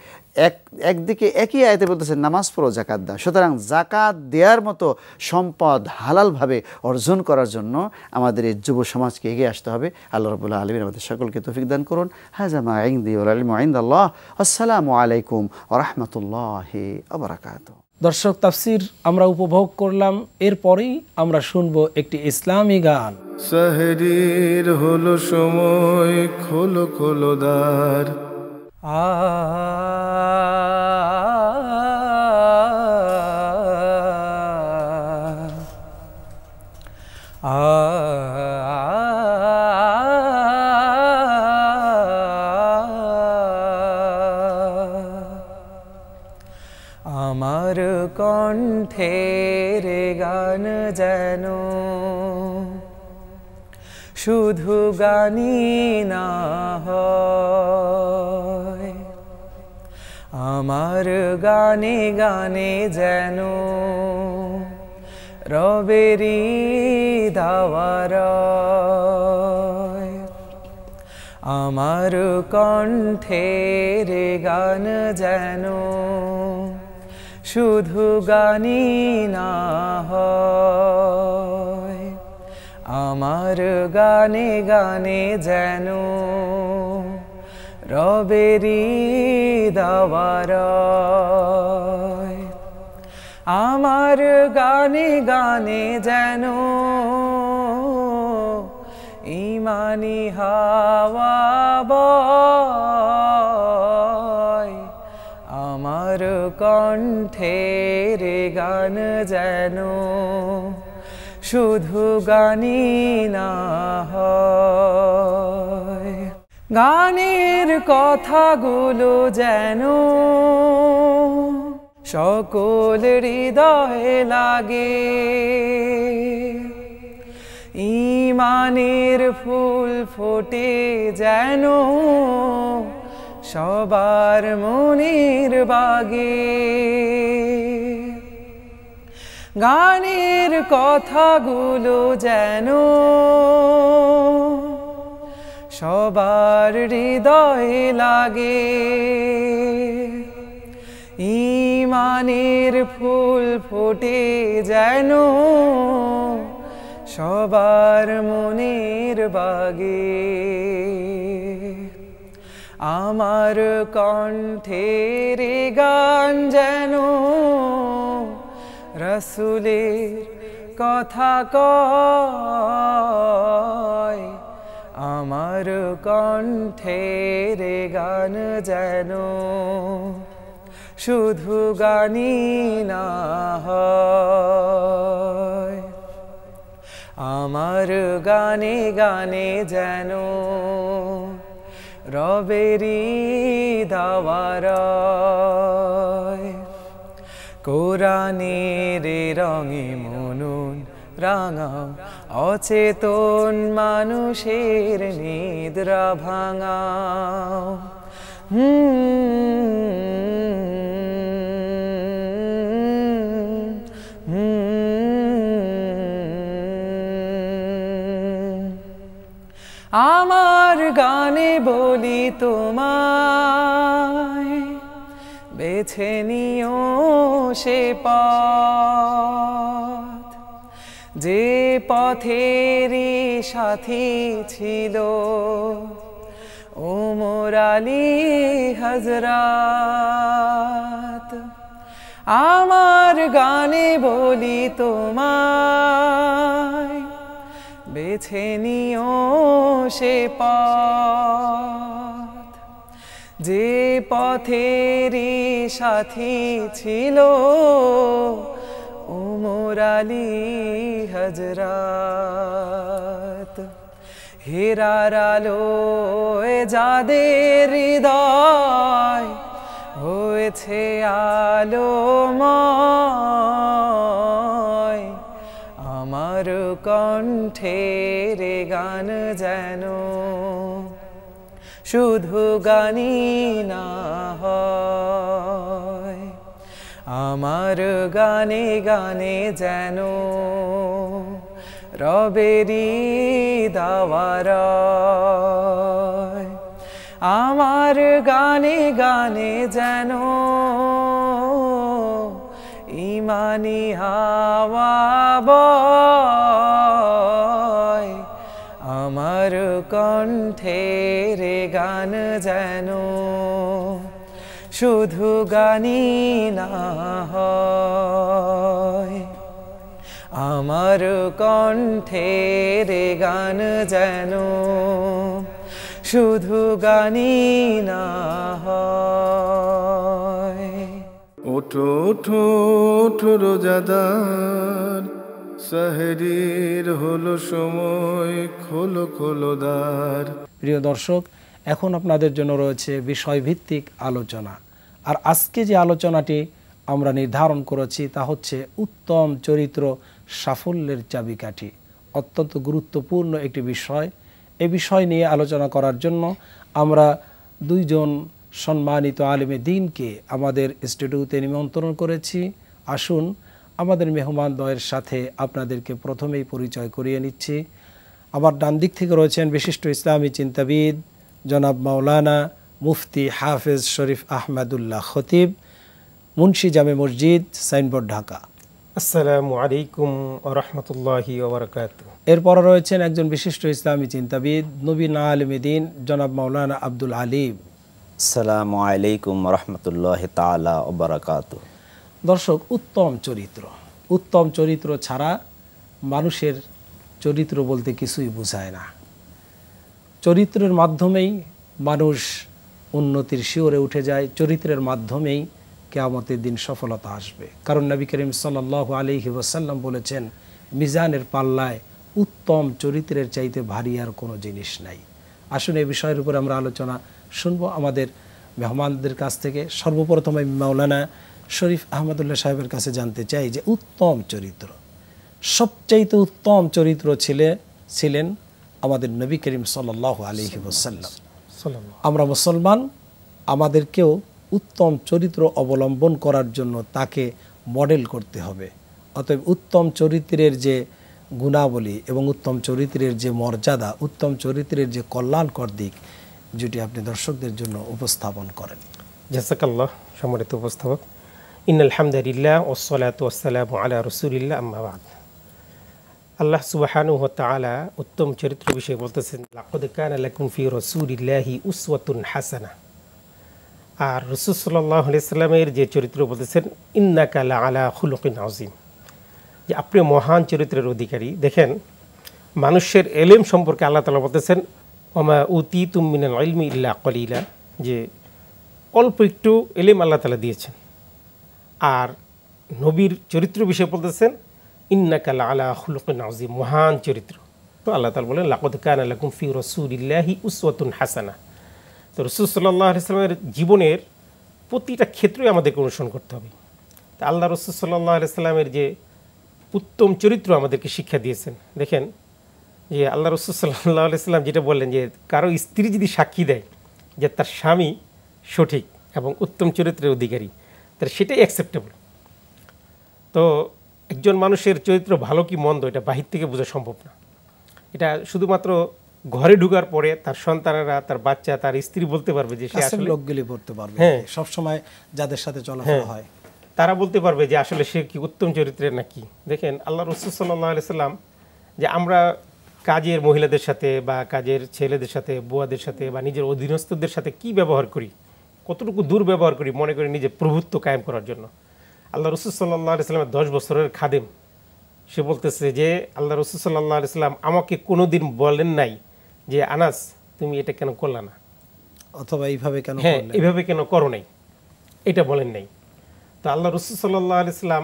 একদিকে একই আয়াতে বলতেছে নামাজ পড়ো, জাকাত দাও। সুতরাং জাকাত দেওয়ার মতো সম্পদ হালালভাবে অর্জন করার জন্য আমাদের এই যুব সমাজকে এগিয়ে আসতে হবে। আল্লাহ রাব্বুল আলামিন আমাদের সকলকে তৌফিক দান করুন। হাযা মা ইনদি ওয়াল ইলমু ইনদাল্লাহ। আসসালামু আলাইকুম ওয়া রাহমাতুল্লাহি ওয়া বারাকাতুহু। দর্শক, তাফসীর আমরা উপভোগ করলাম, এরপরেই আমরা শুনবো একটি ইসলামী গান। সাহরির হলো সময়, খোলো খোলো দ্বার, আমার কণ্ঠের গান যেন শুধু গানি না হয়, আমার গানে গানে যেন রবেরি দাওয়ার, আমার কণ্ঠের গান যেন শুধু গানি না হয়, আমার গানে গানে যেন রবেরি দাওয়ার, আমার গানে গানে যেন ঈমানি হাওয়া বয়, আমার কণ্ঠের গান যেন শুধু গানি না হয়, গানের কথাগুলো যেন সকল হৃদয়ে লাগে, ঈমানের ফুল ফোটে যেন সবার মনের বাগে, গানের কথাগুলো যেন সবার হৃদয়ে লাগে, ঈমানের ফুল ফোটে যেন সবার মনের বাগে। আমার কণ্ঠের গান যেন রাসূলের কথা কয়, আমার কণ্ঠের গান যেন শুধু গানই না হয়, আমার গানে গানে যেন রবেরি দাওয়ারায়। কোরআনের রঙে মনন রাঙাও, অচেতন মানুষের নিদ্রা ভাঙাও। আমার গানে বলি তোমায়, বেছে নিও সে পথ, যে পথেরই সাথী ছিল ওমর আলী হযরত। আমার গানে বলি তোমায়, বেছে নিও সে পথ, যে পথেরই সাথী ছিল ওমর আলী হযরত। হেরার আলোয় যাদের হৃদয় হয়েছে আলোময়, আমার কণ্ঠের গান যেন শুধু গানই না হয়, আমার গানে গানে যেন রবেরি দাওয়ারায়। আমার গানে গানে যেন ঈমানি হাওয়া বয়, আমার কণ্ঠের গান যেন শুধু গানই না হয়, আমার কণ্ঠের গান যেন শুধু গানই না হয়। ওঠো ওঠো ওঠো রোজাদার, সাহরির হলো সময়, খোলো খোলো দ্বার। প্রিয় দর্শক, এখন আপনাদের জন্য রয়েছে বিষয়ভিত্তিক আলোচনা। আর আজকে যে আলোচনাটি আমরা নির্ধারণ করেছি তা হচ্ছে উত্তম চরিত্র সাফল্যের চাবিকাঠি। অত্যন্ত গুরুত্বপূর্ণ একটি বিষয়। এই বিষয় নিয়ে আলোচনা করার জন্য আমরা দুইজন সম্মানিত আলেমে দ্বীনকে আমাদের স্টুডিওতে নিমন্ত্রণ করেছি। আসুন আমাদের মেহমানদ্বয়ের সাথে আপনাদেরকে প্রথমেই পরিচয় করিয়ে নিচ্ছি। আমার ডান দিক থেকে রয়েছেন বিশিষ্ট ইসলামী চিন্তাবিদ জনাব মাওলানা মুফতি হাফেজ শরীফ আহমদুল্লাহ খতিব, মুন্সি জামে মসজিদ, সাইনবোর্ড, ঢাকা। আসসালামু আলাইকুম ওয়া রাহমাতুল্লাহি ওয়া বারাকাতুহু। এরপর রয়েছেন একজন বিশিষ্ট ইসলামী চিন্তাবিদ নবীন আলেমে দ্বীন জনাব মাওলানা আব্দুল আলিম। আসসালামু আলাইকুম রহমতুল্লাহি তাআলা ওয়া বারাকাতুহু। দর্শক, উত্তম চরিত্র ছাড়া মানুষের চরিত্র বলতে কিছুই বোঝায় না। চরিত্রের মাধ্যমেই মানুষ উন্নতির শিওরে উঠে যায়, চরিত্রের মাধ্যমেই কিয়ামতের দিন সফলতা আসবে। কারণ নবী করিম সাল্লাল্লাহু আলাইহি ওয়াসাল্লাম বলেছেন, মিজানের পাল্লায় উত্তম চরিত্রের চাইতে ভারী আর কোনো জিনিস নাই। আসুন এই বিষয়ের উপর আমরা আলোচনা শুনবো আমাদের মেহমানদের কাছ থেকে। সর্বপ্রথম আমি মাওলানা শরীফ আহমদুল্লাহ সাহেবের কাছে জানতে চাই যে উত্তম চরিত্র, সবচাইতে উত্তম চরিত্র ছিলেন আমাদের নবী করিম সাল্লাল্লাহু আলাইহি ওয়াসাল্লাম। আমরা মুসলমান, আমাদেরকেও উত্তম চরিত্র অবলম্বন করার জন্য তাকে মডেল করতে হবে। অতএব উত্তম চরিত্রের যে গুণাবলী এবং উত্তম চরিত্রের যে মর্যাদা, উত্তম চরিত্রের যে কল্যাণকর দিক, যেটি আপনি দর্শকদের জন্য উপস্থাপন করেন। জাযাকাল্লাহ। সম্মানিত উপস্থাপক, ইন্নাল হামদুলিল্লাহ ওয়াসসালাতু ওয়াসসালামু আলা রাসূলিল্লাহ, আম্মা বা'দ। আল্লাহ সুবহানাহু ওয়া তাআলা উত্তম চরিত্র বিষয়ে বলতেছেন, লাকাদ কানা লাকুম ফি রাসূলিল্লাহি উসওয়াতুন হাসানাহ। আর রাসূল সাল্লাল্লাহু আলাইহি সাল্লামের যে চরিত্র বলতেছেন, ইন্নাকা লাআলা খুলুকিন আযীম, যে আপনি মহান চরিত্রের অধিকারী। দেখেন, মানুষের এলেম সম্পর্কে আল্লাহ তাআলা বলতেছেন, ওমা উতীতুম মিনাল ইলমি ইল্লা কলিলা, যে অল্প একটু এলেম আল্লাহ তাআলা দিয়েছেন। আর নবীর চরিত্র বিষয়ে বলতেছেন, ইন্নাকা লাআলা খুলুকিন আযীম, মহান চরিত্র। তো আল্লাহ তাআলা বলেন, লাকাদ কানা লাকুম ফি রাসূলিল্লাহি উসওয়াতুন হাসানাহ। তো রাসূল সাল্লাল্লাহু আলাইহি সাল্লামের জীবনের প্রতিটা ক্ষেত্রেই আমাদেরকে অনুসরণ করতে হবে। তা আল্লাহ রাসূল সাল্লাল্লাহু আলাইহি সাল্লামের যে উত্তম চরিত্র আমাদেরকে শিক্ষা দিয়েছেন। দেখেন যে আল্লাহ রাসূল সাল্লাল্লাহু আলাইহি সাল্লাম যেটা বললেন, যে কারো স্ত্রী যদি সাক্ষী দেয় যে তার স্বামী সঠিক এবং উত্তম চরিত্রের অধিকারী, তাহলে সেটাই অ্যাকসেপ্টেবল। তো একজন মানুষের চরিত্র ভালো কি মন্দ এটা বাহির থেকে বোঝা সম্ভব না। এটা শুধুমাত্র ঘরে ঢোকার পরে তার সন্তানেরা, তার বাচ্চা, তার স্ত্রী বলতে পারবে যে সে আসলে লোকগুলি পড়তে পারবে, হ্যাঁ, সব সময় যাদের সাথে চলাফেরা হয় তারা বলতে পারবে যে আসলে সে কি উত্তম চরিত্রের নাকি। দেখেন আল্লাহ রাসূল সাল্লাল্লাহু আলাইহি সাল্লাম, যে আমরা কাজের মহিলাদের সাথে বা কাজের ছেলেদের সাথে, বুয়াদের সাথে বা নিজের অধীনস্থদের সাথে কি ব্যবহার করি, কতটুকু দুর্ব্যবহার করি মনে করি নিজের প্রভুত্ব কায়েম করার জন্য। আল্লাহ রাসূল সাল্লাল্লাহু আলাইহি সাল্লামের 10 বছরের খাদেম, সে বলতেছে যে আল্লাহ রাসূল সাল্লাল্লাহু আলাইহি সাল্লাম আমাকে কোনোদিন বলেন নাই যে আনাস তুমি এটা কেন করলা না, অথবা এইভাবে কেন হ্যাঁ করলেন। এইভাবে কেন করো নাই, এটা বলেন নাই। তো আল্লাহ রাসূল সাল্লাল্লাহু আলাইহি সাল্লাম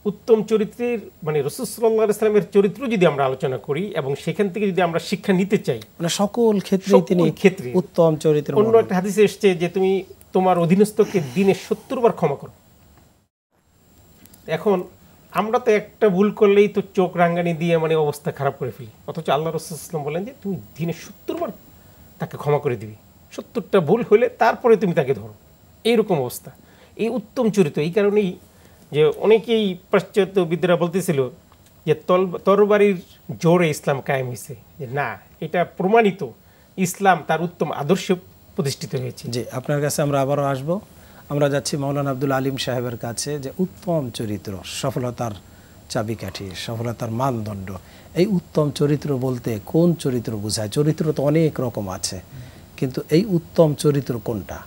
উত্তম চরিত্রের, মানে রাসূল সাল্লাল্লাহু আলাইহি সাল্লামের চরিত্র যদি আমরা আলোচনা করি এবং সেখান থেকে যদি আমরা শিক্ষা নিতে চাই, মানে সকল ক্ষেত্রেই তিনি ক্ষেত্রে উত্তম চরিত্র। অন্য একটা হাদিসে এসেছে যে তুমি তোমার অধীনস্থকে দিনে 70 বার ক্ষমা করো। এখন আমরা তো একটা ভুল করলেই তো চোখ রাঙ্গানি দিয়ে মানে অবস্থা খারাপ করে ফেলি, অথচ আল্লাহ রাসূল সাল্লাল্লাহু আলাইহি ওয়াসাল্লাম বলেন যে তুমি দিনে 70 বার তাকে ক্ষমা করে দিবি, 70টা ভুল হলে তারপরে তুমি তাকে ধরো, এইরকম অবস্থা। এই উত্তম চরিত্র, এই কারণেই যে অনেকেই পাশ্চাত্যবিদরা বলতেছিল যে তরবারির জোরে ইসলাম কায়েম হয়েছে, যে না, এটা প্রমাণিত ইসলাম তার উত্তম আদর্শে প্রতিষ্ঠিত হয়েছে। জি, আপনার কাছে আমরা আবারও আসবো। আমরা যাচ্ছি মাওলানা আব্দুল আলিম সাহেবের কাছে, যে উত্তম চরিত্র সফলতার চাবিকাঠি, সফলতার মানদণ্ড। এই উত্তম চরিত্র বলতে কোন চরিত্র বোঝায়? চরিত্র তো অনেক রকম আছে, কিন্তু এই উত্তম চরিত্র কোনটা?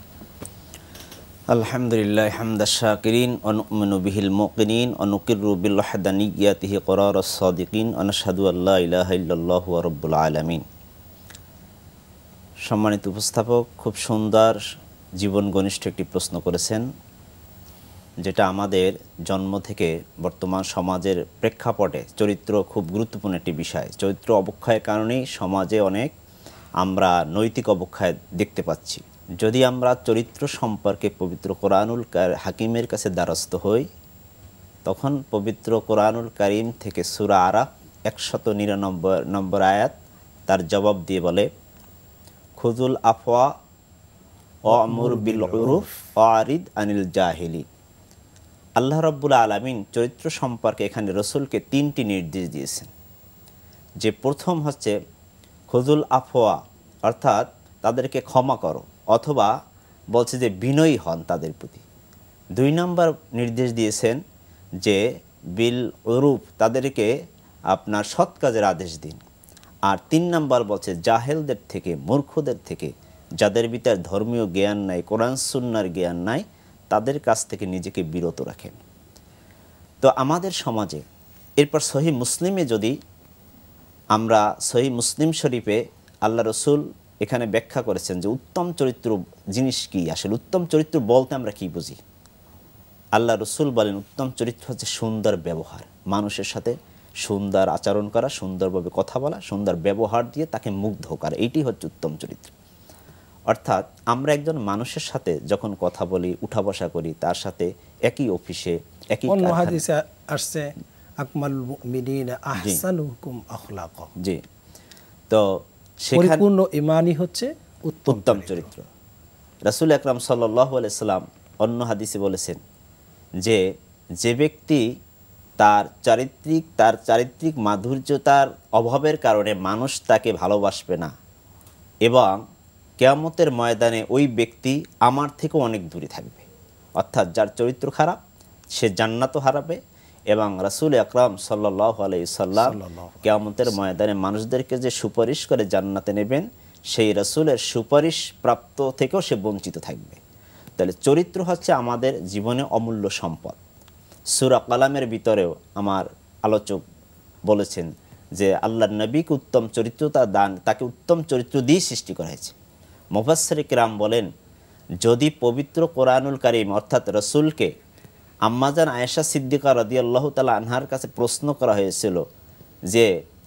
আলহামদুলিল্লাহ হামদাশ শাকিরিন ওয়া নু'মিনু বিহিল মুকিনিন ওয়া নুকিররু বিল ওয়াহদানিয়্যাতিহি করারাস সাদিকিন ওয়া নাশহাদু আল্লা ইলাহা ইল্লাল্লাহু ওয়া রাব্বুল আলামিন। সম্মানিত উপস্থাপক, খুব সুন্দর জীবন ঘনিষ্ঠ একটি প্রশ্ন করেছেন, যেটা আমাদের জন্ম থেকে বর্তমান সমাজের প্রেক্ষাপটে চরিত্র খুব গুরুত্বপূর্ণ একটি বিষয়। চরিত্র অবক্ষয়ের কারণেই সমাজে অনেক আমরা নৈতিক অবক্ষয় দেখতে পাচ্ছি। যদি আমরা চরিত্র সম্পর্কে পবিত্র কোরআনুল হাকিমের কাছে দ্বারস্থ হই, তখন পবিত্র কোরআনুল কারীম থেকে সূরা আরাফ 199 নম্বর আয়াত তার জবাব দিয়ে বলে, খুযুল আফওয়া ওয়া'মুর বিল উরুফ ওয়া'রিদ আনিল জাহিলিন। আল্লাহ রাব্বুল আলামিন চরিত্র সম্পর্কে এখানে রসুলকে 3টি নির্দেশ দিয়েছেন। যে প্রথম হচ্ছে খুযুল আফওয়া, অর্থাৎ তাদেরকে ক্ষমা করো, অথবা বলছে যে বিনয়ী হন তাদের প্রতি। 2 নম্বর নির্দেশ দিয়েছেন যে বিল উরুফ, তাদেরকে আপনার সৎ কাজের আদেশ দিন। আর 3 নম্বর বলছে জাহেলদের থেকে, মূর্খদের থেকে, যাদের ভিতর ধর্মীয় জ্ঞান নাই, কোরআন সুন্নাহর জ্ঞান নাই, তাদের কাছ থেকে নিজেকে বিরত রাখেন। তো আমাদের সমাজে এরপর সহিহ মুসলিমে, যদি আমরা সহিহ মুসলিম শরীফে আল্লাহ রসুল এখানে ব্যাখ্যা করেছেন যে উত্তম চরিত্র জিনিস কি, আসলে উত্তম চরিত্র বলতে আমরা কি বুঝি। আল্লাহ রসুল বলেন উত্তম চরিত্র হচ্ছে সুন্দর ব্যবহার, মানুষের সাথে সুন্দর আচরণ করা, সুন্দরভাবে কথা বলা, সুন্দর ব্যবহার দিয়ে তাকে মুগ্ধ করা, এইটি হচ্ছে উত্তম চরিত্র। অর্থাৎ আমরা একজন মানুষের সাথে যখন কথা বলি, উঠা বসা করি, তার সাথে একই অফিসে, একই অন্য হাদিসে আসছে আকমালুল মুমিনিনা আহসানুকুম আখলাকা। জি, তো সেখানে পরিপূর্ণ ঈমানই হচ্ছে উত্তম চরিত্র। রাসূল আকরাম সাল্লাল্লাহু আলাইহি সাল্লাম অন্য হাদিসে বলেছেন যে যে ব্যক্তি তার চারিত্রিক মাধুর্যতার অভাবের কারণে মানুষ তাকে ভালোবাসবে না, এবং কিয়ামতের ময়দানে ওই ব্যক্তি আমার থেকেও অনেক দূরে থাকবে। অর্থাৎ যার চরিত্র খারাপ সে জান্নাতও হারাবে, এবং রাসূল আকরাম সাল্লাল্লাহু আলাইহি সাল্লাম কিয়ামতের ময়দানে মানুষদেরকে যে সুপারিশ করে জান্নাতে নেবেন, সেই রাসূলের সুপারিশ প্রাপ্ত থেকেও সে বঞ্চিত থাকবে। তাহলে চরিত্র হচ্ছে আমাদের জীবনে অমূল্য সম্পদ। সূরা কালামের ভিতরেও আমার আলোচক বলেছেন যে আল্লাহর নবীকে উত্তম চরিত্র তাকে উত্তম চরিত্র দিয়ে সৃষ্টি করা হয়েছে। মুফাসসির কিরাম বলেন, যদি পবিত্র কোরআনুল কারীম অর্থাৎ রাসূলকে আম্মাজান আয়েশা সিদ্দিকা রাদিয়াল্লাহু তাআলা আনহার কাছে প্রশ্ন করা হয়েছিল যে,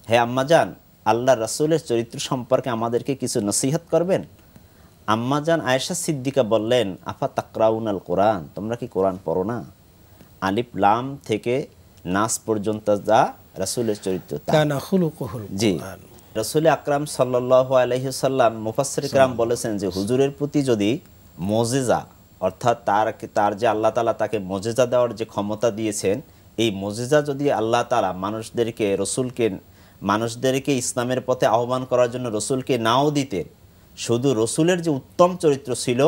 হে আম্মাজান, আল্লাহর রাসূলের চরিত্র সম্পর্কে আমাদেরকে কিছু নসিহত করবেন? আম্মাজান আয়েশা সিদ্দিকা বললেন, আফা তাকরাউনাল কোরআন, তোমরা কি কোরআন পড়ো না? আলিফ লাম থেকে নাস পর্যন্ত যা রাসূলের চরিত্র কানা খুলুকুহুল জি কুরআন। রাসূল আকরাম সাল্লাল্লাহু আলাইহি সাল্লাম মুফাসসির কিরাম বলেছেন যে হুজুরের প্রতি যদি মুজিজা অর্থাৎ তার যে আল্লাহ তাআলা তাকে মুজিজা দেওয়ার যে ক্ষমতা দিয়েছেন, এই মুজিজা যদি আল্লাহ তাআলা মানুষদেরকে ইসলামের পথে আহ্বান করার জন্য রসুলকে নাও দিতেন, শুধু রসুলের যে উত্তম চরিত্র ছিল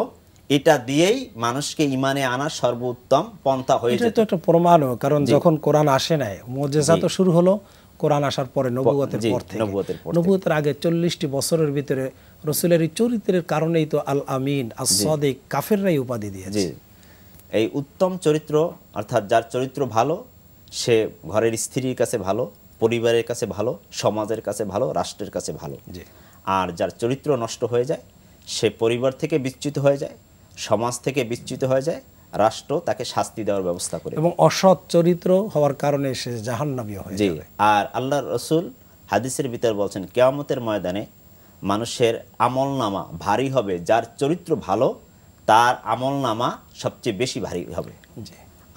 এটা দিয়েই মানুষকে ঈমানে আনার সর্বোত্তম পন্থা হয়ে যেত। এটা তো একটা প্রমাণও, কারণ যখন কোরআন আসে নাই, মুজিজা তো শুরু হলো কোরআন আসার পরে, নবুয়তের পর থেকে। নবুয়তের আগে 40টি বছরের ভিতরে রসুলের এই চরিত্রের কারণেই তো আল আমিন, আস সাদিক, কাফেররাই উপাধি দিয়েছে। এই উত্তম চরিত্র অর্থাৎ যার চরিত্র ভালো, সে ঘরের স্ত্রীর কাছে ভালো, পরিবারের কাছে ভালো, সমাজের কাছে ভালো, রাষ্ট্রের কাছে ভালো। আর যার চরিত্র নষ্ট হয়ে যায়, সে পরিবার থেকে বিচ্যুত হয়ে যায়, সমাজ থেকে বিচ্যুত হয়ে যায়, রাষ্ট্র তাকে শাস্তি দেওয়ার ব্যবস্থা করে, এবং অসৎ চরিত্র হওয়ার কারণে সে জাহান্নামী হয়ে যাবে। আর আল্লাহর রাসূল হাদিসের ভিতর বলছেন, কিয়ামতের ময়দানে মানুষের আমলনামা ভারী হবে, যার চরিত্র ভালো তার আমলনামা সবচেয়ে বেশি ভারী হবে,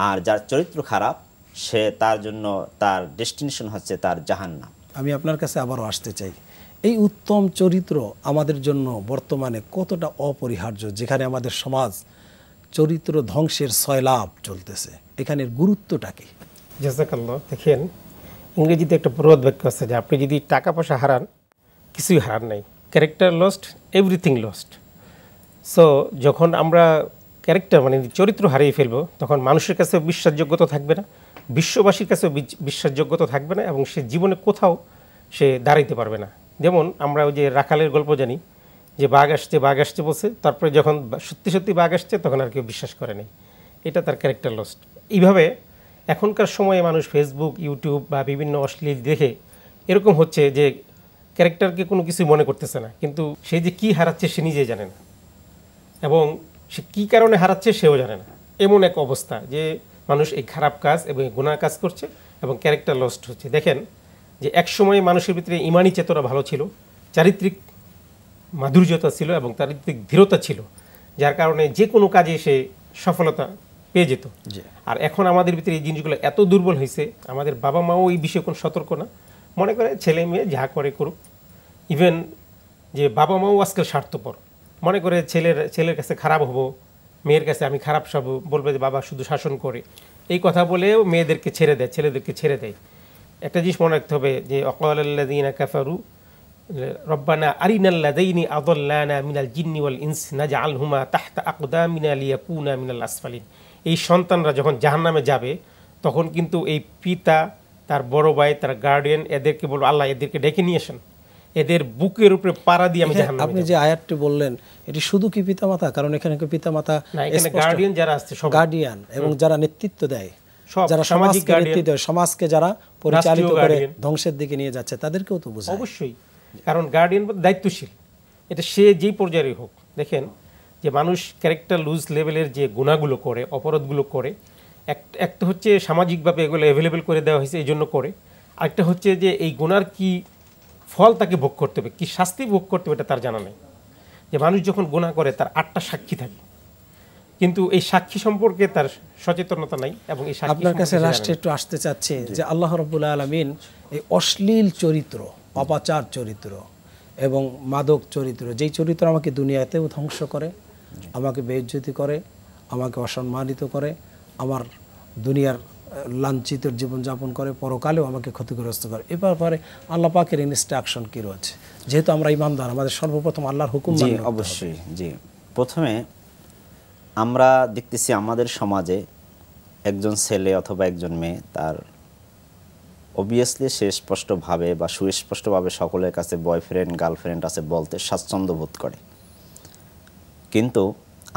আর যার চরিত্র খারাপ সে তার জন্য তার ডেস্টিনেশন হচ্ছে তার জাহান্নাম। আমি আপনার কাছে আবারও আসতে চাই, এই উত্তম চরিত্র আমাদের জন্য বর্তমানে কতটা অপরিহার্য, যেখানে আমাদের সমাজ চরিত্র ধ্বংসের সয়লাভ চলতেছে, এখানের গুরুত্বটা কি? জাযাকাল্লাহ। দেখেন, ইংরেজিতে একটা প্রবাদ বাক্য আছে যে আপনি যদি টাকা পয়সা হারান, কিছুই হারান নাই, character lost, everything lost. So যখন আমরা ক্যারেক্টার মানে চরিত্র হারিয়ে ফেলবো, তখন মানুষের কাছে বিশ্বাসযোগ্যতা থাকবে না, বিশ্ববাসীর কাছে বিশ্বাসযোগ্যতা থাকবে না, এবং সে জীবনে কোথাও সে দাঁড়াইতে পারবে না। যেমন আমরা ওই যে রাখালের গল্প জানি যে বাঘ আসছে বলছে, তারপরে যখন সত্যি সত্যি বাঘ আসছে তখন আর কেউ বিশ্বাস করে নাই, এটা তার ক্যারেক্টার লস্ট। এইভাবে এখনকার সময়ে মানুষ ফেসবুক, ইউটিউব বা বিভিন্ন অশ্লীল দেখে এরকম হচ্ছে যে ক্যারেক্টারকে কোনো কিছু মনে করতেছে না, কিন্তু সে যে কী হারাচ্ছে সে নিজেই জানে না, এবং সে কী কারণে হারাচ্ছে সেও জানে না। এমন এক অবস্থা যে মানুষ এই খারাপ কাজ এবং গুনাহ কাজ করছে এবং ক্যারেক্টার লস্ট হচ্ছে। দেখেন যে এক সময় মানুষের ভিতরে ইমানি চেতনা ভালো ছিল, চারিত্রিক মাধুর্যতা ছিল এবং চারিত্রিক দৃঢ়তা ছিল, যার কারণে যে কোনো কাজে সে সফলতা পেয়ে যেত। আর এখন আমাদের ভিতরে এই জিনিসগুলো এত দুর্বল হয়েছে, আমাদের বাবা মাও এই বিষয়ে কোনো সতর্ক না, মনে করে ছেলে মেয়ে যা করে করুক। ইভেন যে বাবা মাও আজকাল স্বার্থপর, মনে করে ছেলের কাছে খারাপ হবো, মেয়ের কাছে আমি খারাপ সব বলবে যে বাবা শুধু শাসন করে, এই কথা বলেও মেয়েদেরকে ছেড়ে দেয়, ছেলেদেরকে ছেড়ে দেয়। একটা জিনিস মনে রাখতে হবে যে অকালাল্লাযীনা কাফারু রব্বানা আরিনাল্লাযাইনি আযাল্লানা মিনাল জিন্নি ওয়াল ইনস নাজআলহুমা তাহতা আকদামিনা লিয়াকুনা মিনাল আসফালিন। এই সন্তানরা যখন জাহান্নামে যাবে তখন কিন্তু এই পিতা, তার বড় ভাই, তার গার্ডিয়ান এদেরকে বলবো, আল্লাহ এদেরকে ডেকে নিয়ে আসেন, এদের বুকের উপরে পাড়া দিয়ে আমি জাহান্নামে। আপনি যে আয়াতটি বললেন এটি শুধু কি পিতামাতা? কারণ এখানে পিতামাতা না, এখানে গার্ডিয়ান যারা আছে সব গার্ডিয়ান, এবং যারা নেতৃত্ব দেয়, যারা সমাজকে নেতৃত্ব দেয়, সমাজকে যারা পরিচালিত করে ধ্বংসের দিকে নিয়ে যাচ্ছে, তাদেরকেও তো বোঝায়। অবশ্যই, কারণ গার্ডিয়ান দায়িত্বশীল, এটা সে যেই পর্যায়ে হোক। দেখেন যে মানুষ ক্যারেক্টার লুজ লেভেলের যে গুণাগুলো করে, অপরাধগুলো করে, একটা হচ্ছে সামাজিকভাবে এগুলো অ্যাভেলেবেল করে দেওয়া হয়েছে এই জন্য করে, আরেকটা হচ্ছে যে এই গুনার কি ফল তাকে ভোগ করতে হবে, কি শাস্তি ভোগ করতে হবে, এটা তার জানা নেই। যে মানুষ যখন গুনাহ করে তার 8টা সাক্ষী থাকে, কিন্তু এই সাক্ষী সম্পর্কে তার সচেতনতা নাই। এবং এই সাক্ষী আপনার কাছে রাষ্ট্রে একটু আসতে চাচ্ছে যে আল্লাহ রাব্বুল আলামিন এই অশ্লীল চরিত্র, অপাচার চরিত্র এবং মাদক চরিত্র, যেই চরিত্র আমাকে দুনিয়াতেও ধ্বংস করে, আমাকে বেইজ্জতি করে, আমাকে অসম্মানিত করে, আমার দুনিয়ার লাঞ্ছিত জীবনযাপন করে, পরকালেও আমাকে ক্ষতিগ্রস্ত করে। এ ব্যাপারে আল্লাহ পাকের ইনস্ট্রাকশন কি রয়েছে? যেহেতু আমরা ইমানদার, আমাদের সর্বপ্রথম আল্লাহর হুকুম জি মানতে হবে। অবশ্যই। জি, প্রথমে আমরা দেখতেছি আমাদের সমাজে একজন ছেলে অথবা একজন মেয়ে তার অবভিয়াসলি সে স্পষ্টভাবে বা সুস্পষ্টভাবে সকলের কাছে বয়ফ্রেন্ড গার্লফ্রেন্ড আছে বলতে স্বাচ্ছন্দ্য বোধ করে। কিন্তু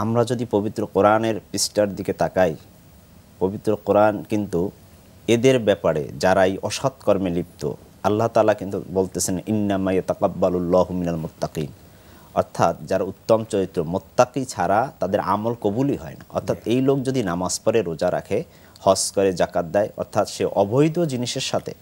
আমরা যদি পবিত্র কোরআনের পৃষ্ঠার দিকে তাকাই, পবিত্র কোরআন কিন্তু এদের ব্যাপারে যারাই অসৎ কর্মে লিপ্ত, আল্লাহ তাআলা কিন্তু বলতেছেন ইন্নামা ইয়াতাকাব্বালুল্লাহু মিনাল মুত্তাকিন, অর্থাৎ যারা উত্তম চরিত্র, মুত্তাকি ছাড়া তাদের আমল কবুলই হয় না। অর্থাৎ এই লোক যদি নামাজ পড়ে, রোজা রাখে, হজ করে, জাকাত দেয়, অর্থাৎ সে অবৈধ জিনিসের সাথে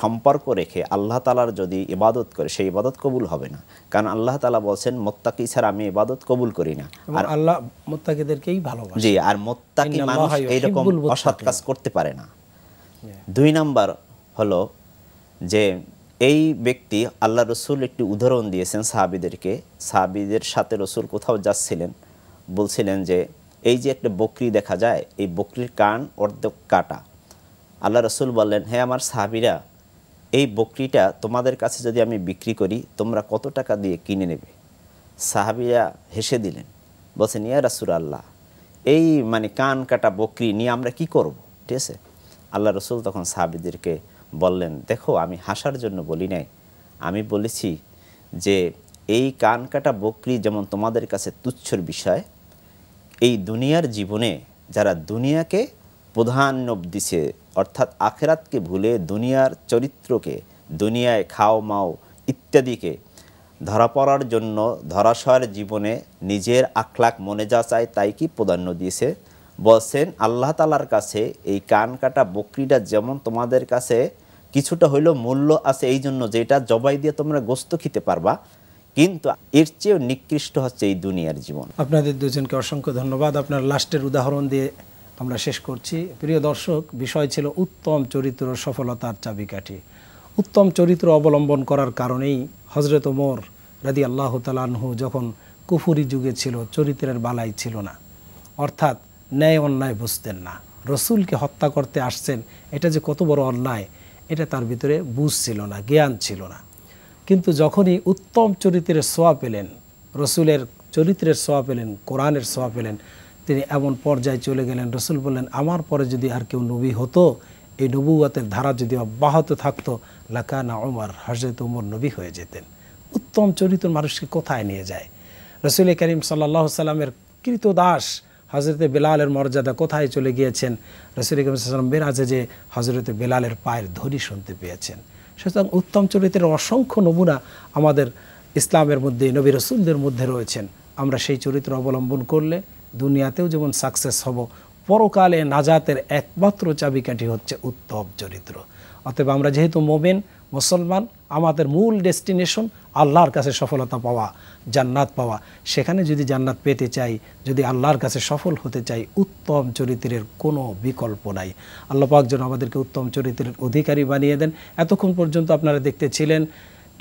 সম্পর্ক রেখে আল্লাহ তাআলার যদি ইবাদত করে, সেই ইবাদত কবুল হবে না। কারণ আল্লাহ তাআলা বলছেন মুত্তাকি ছাড়া আমি ইবাদত কবুল করি না। আর আল্লাহ মুত্তাকিদেরকেই ভালোবাসেন। জি, আর মুত্তাকি মানুষ এইরকম অসৎ কাজ করতে পারে না। 2 নাম্বার হলো যে এই ব্যক্তি, আল্লাহ রসুল একটি উদাহরণ দিয়েছেন সাহাবীদেরকে। সাহাবীদের সাথে রসুল কোথাও যাচ্ছিলেন, বলছিলেন যে এই যে একটা বকরি দেখা যায়, এই বকরির কান অর্ধেক কাটা। আল্লাহ রসুল বললেন, হে আমার সাহাবীরা, এই বকরিটা তোমাদের কাছে যদি আমি বিক্রি করি, তোমরা কত টাকা দিয়ে কিনে নেবে? সাহাবীরা হেসে দিলেন, বলছেন ইয়া রাসূলুল্লাহ, এই কান কাটা বকরি নিয়ে আমরা কি করব? ঠিক আছে। আল্লাহ রসুল তখন সাহাবীদেরকে বললেন, দেখো আমি হাসার জন্য বলি নাই, আমি বলেছি যে এই কান কাটা বকরি যেমন তোমাদের কাছে তুচ্ছর বিষয়, এই দুনিয়ার জীবনে যারা দুনিয়াকে প্রাধান্য দিছে, অর্থাৎ আখিরাতকে ভুলে দুনিয়ার চরিত্রকে, দুনিয়ায় খাও মাও ইত্যাদিকে ধরা পড়ার জন্য ধরাশয়ের জীবনে নিজের আখলাক মনে যা চায় তাই কি প্রাধান্য দিয়েছে, বলছেন আল্লাহ তাআলার কাছে এই কান কাটা বকরিটা যেমন তোমাদের কাছে কিছুটা হইলেও মূল্য আছে, এই জন্য যেটা জবাই দিয়ে তোমরা গোস্ত খেতে পারবা, কিন্তু এর চেয়েও নিকৃষ্ট হচ্ছে এই দুনিয়ার জীবন। আপনাদের দুজনকে অসংখ্য ধন্যবাদ। আপনার লাস্টের উদাহরণ দিয়ে আমরা শেষ করছি। প্রিয় দর্শক, বিষয় ছিল উত্তম চরিত্র সফলতার চাবিকাঠি। উত্তম চরিত্র অবলম্বন করার কারণেই হযরত ওমর রাদিয়াল্লাহু তাআলা আনহু যখন কুফরি যুগে ছিল, চরিত্রের বালাই ছিল না, অর্থাৎ ন্যায় অন্যায় বুঝতেন না। রসুলকে হত্যা করতে আসছেন, এটা যে কত বড় অন্যায় এটা তার ভিতরে বুঝ ছিল না, জ্ঞান ছিল না। কিন্তু যখনই উত্তম চরিত্রের ছোঁয়া পেলেন, রসুলের চরিত্রের ছোঁয়া পেলেন, কোরআনের ছোঁয়া পেলেন, তিনি এমন পর্যায়ে চলে গেলেন, রসুল বললেন আমার পরে যদি আর কেউ নবী হতো, এই নবুয়তের ধারা যদি অব্যাহত থাকতো, লাকানা ওমর, হযরত ওমর নবী হয়ে যেতেন। উত্তম চরিত্র মানুষকে কোথায় নিয়ে যায়? রসুল করিম সাল্লাল্লাহু আলাইহি সাল্লামের কৃতদাস হযরতে বেলালের মর্যাদা কোথায় চলে গিয়েছেন? রসুল করিম সাল্লাল্লাহু আলাইহি সাল্লাম বেরাজে যে হযরতে বেলালের পায়ের ধ্বনি শুনতে পেয়েছেন। সুতরাং উত্তম চরিত্রের অসংখ্য নমুনা আমাদের ইসলামের মধ্যে, নবী রসুলদের মধ্যে রয়েছেন। আমরা সেই চরিত্র অবলম্বন করলে দুনিয়াতেও যেমন সাকসেস হব, পরকালে নাজাতের একমাত্র চাবিকাঠি হচ্ছে উত্তম চরিত্র। অতএব আমরা যেহেতু মুমিন মুসলমান, আমাদের মূল ডেস্টিনেশন আল্লাহর কাছে সফলতা পাওয়া, জান্নাত পাওয়া। সেখানে যদি জান্নাত পেতে চাই, যদি আল্লাহর কাছে সফল হতে চাই, উত্তম চরিত্রের কোনো বিকল্প নাই। আল্লাহ পাক যেন আমাদেরকে উত্তম চরিত্রের অধিকারী বানিয়ে দেন। এতক্ষণ পর্যন্ত আপনারা দেখতেছিলেন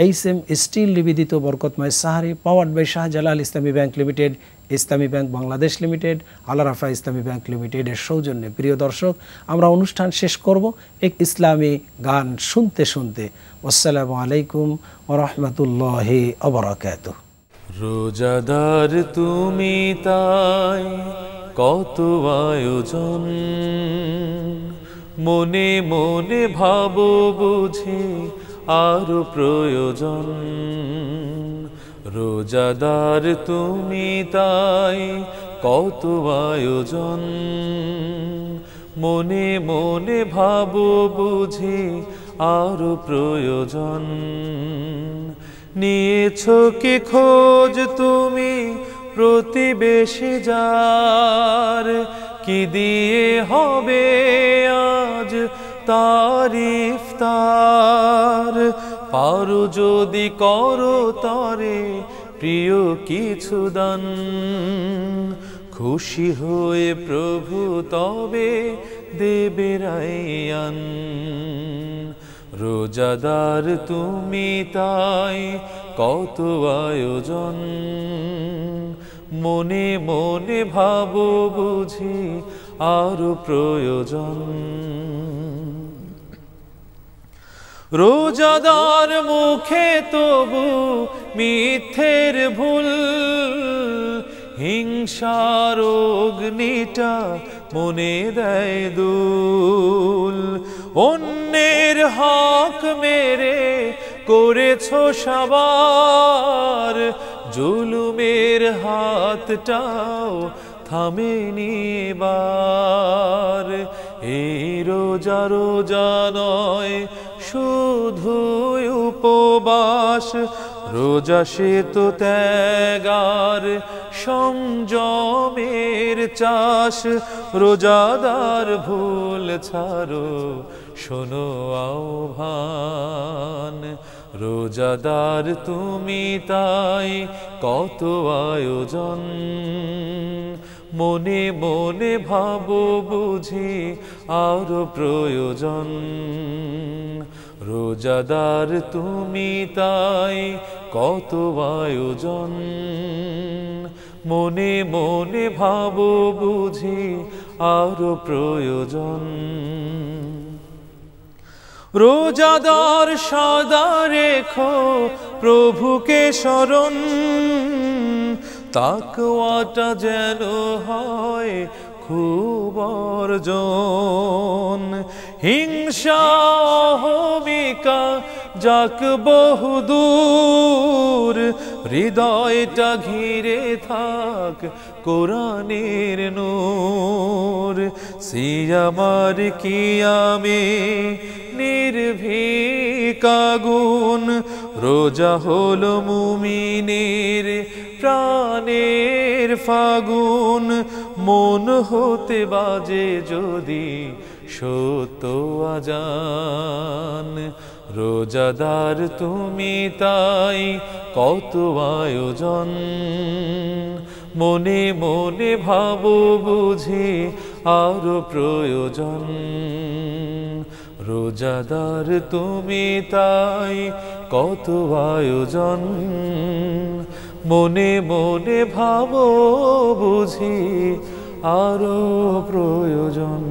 এইচএম স্টিল নিবেদিত বরকতময় sehri, powered by Shahjalal Islami bank limited, Islami bank Bangladesh limited, Al Rafa Islami bank লিমিটেডের সৌজন্যে। প্রিয় দর্শক, আমরা অনুষ্ঠান শেষ করব এক ইসলামী গান শুনতে শুনতে। আসসালামু আলাইকুম ওয়া রাহমাতুল্লাহি ওয়া বারাকাতুহু। রোজাদার তুমি তাই কত আয়োজন, মনে মনে ভাবো বুঝি আরো প্রয়োজন। রোজাদার তুমি তাই কত আয়োজন, মনে মনে ভাবো বুঝি আরো প্রয়োজন। নিয়েছো কি খোঁজ তুমি প্রতিবেশী যার, কি দিয়ে হবে আজ তার ইফতার? পারো যদি করো তরে প্রিয় কিছু দান, খুশি হয়ে প্রভু তবে দেবে রায়ান। রোজাদার তুমি তাই কত আয়োজন, মনে মনে ভাবো বুঝি আরো প্রয়োজন। রোজাদার মুখে তবু মিথ্যের ভুল, হিংসার অগ্নিটা মনে দেয় দুল। অন্যের হক মেরে করেছো সবার, জুলুমের হাতটাও থামেনি এবার। এই রোজা রোজা নয় শুধু উপবাস, রোজা সে তো ত্যাগার সংযমের চাষ। রোজাদার ভুল ছাড়ো শোনো আহ্বান, রোজাদার তুমি তাই কত আয়োজন। মনে মনে ভাবো বুঝি আরো প্রয়োজন, রোজাদার তুমি তাই কত আয়োজন। মনে মনে ভাবো বুঝি আরো প্রয়োজন। রোজাদার সদা রেখো প্রভুকে স্মরণ, তাকওয়াটা যেন হয় খুব অর্জন। হিংসা অহমিকা যাক বহুদূর, হৃদয়টা ঘিরে থাক কোরআনের নূর। সিয়ামার কিয়ামে নির্ভীক আগুন, রোজা হলো মুমিনের প্রাণের ফাগুন। মন হতে বাজে যদি সত্য আজান, রোজাদার তুমি তাই কত আয়োজন। মনে মনে ভাবো বুঝি আরো প্রয়োজন, রোজাদার তুমি তাই কত আয়োজন। মনে মনে ভাবো বুঝি আরো প্রয়োজন।